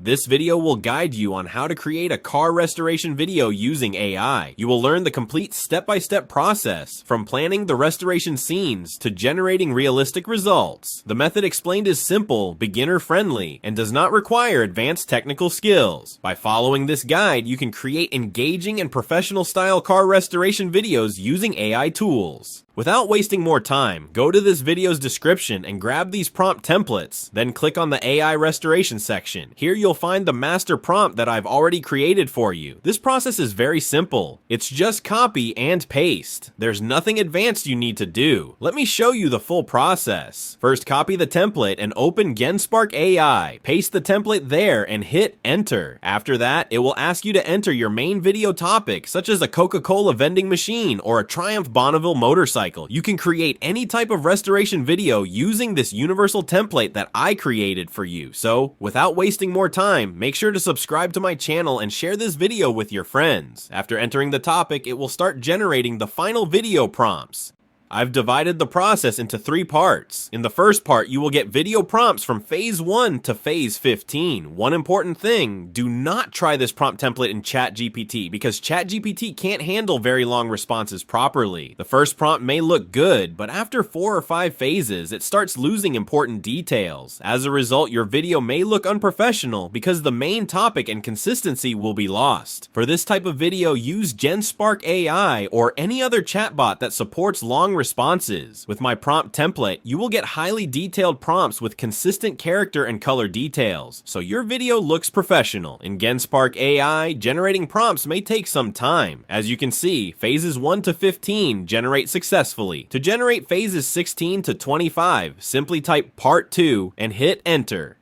This video will guide you on how to create a car restoration video using AI. You will learn the complete step-by-step process, from planning the restoration scenes to generating realistic results. The method explained is simple, beginner-friendly, and does not require advanced technical skills. By following this guide, you can create engaging and professional-style car restoration videos using AI tools. Without wasting more time, go to this video's description and grab these prompt templates, then click on the AI restoration section. Here you'll find the master prompt that I've already created for you. This process is very simple. It's just copy and paste. There's nothing advanced you need to do. Let me show you the full process. First, copy the template and open GenSpark AI. Paste the template there and hit enter. After that, it will ask you to enter your main video topic, such as a Coca-Cola vending machine or a Triumph Bonneville motorcycle. You can create any type of restoration video using this universal template that I created for you. So, without wasting more time, make sure to subscribe to my channel and share this video with your friends. After entering the topic, it will start generating the final video prompts. I've divided the process into 3 parts. In the first part, you will get video prompts from phase 1 to phase 15. One important thing, do not try this prompt template in ChatGPT because ChatGPT can't handle very long responses properly. The first prompt may look good, but after 4 or 5 phases, it starts losing important details. As a result, your video may look unprofessional because the main topic and consistency will be lost. For this type of video, use GenSpark AI or any other chatbot that supports long responses. With my prompt template, you will get highly detailed prompts with consistent character and color details, so your video looks professional. In GenSpark AI, generating prompts may take some time. As you can see, phases 1 to 15 generate successfully. To generate phases 16 to 25, simply type part 2 and hit enter.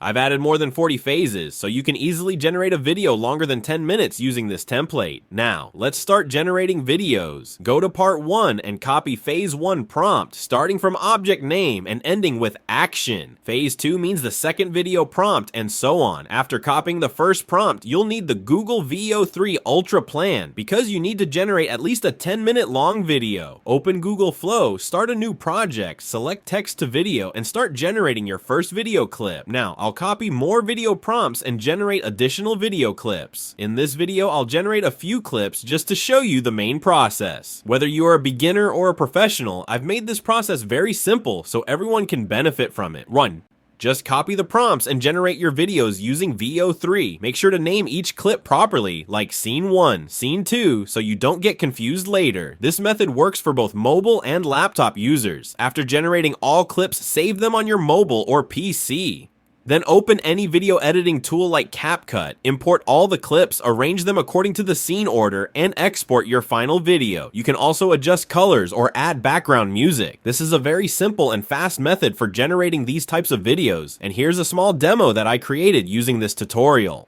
I've added more than 40 phases, so you can easily generate a video longer than 10 minutes using this template. Now, let's start generating videos. Go to part 1 and copy phase 1 prompt, starting from object name and ending with action. Phase 2 means the second video prompt, and so on. After copying the first prompt, you'll need the Google VO3 Ultra plan, because you need to generate at least a 10-minute long video. Open Google Flow, start a new project, select text to video, and start generating your first video clip. Now, I'll copy more video prompts and generate additional video clips. In this video, I'll generate a few clips just to show you the main process. Whether you are a beginner or a professional, I've made this process very simple so everyone can benefit from it. 1. Just copy the prompts and generate your videos using VO3. Make sure to name each clip properly, like Scene 1, Scene 2, so you don't get confused later. This method works for both mobile and laptop users. After generating all clips, save them on your mobile or PC. Then open any video editing tool like CapCut, import all the clips, arrange them according to the scene order, and export your final video. You can also adjust colors or add background music. This is a very simple and fast method for generating these types of videos, and here's a small demo that I created using this tutorial.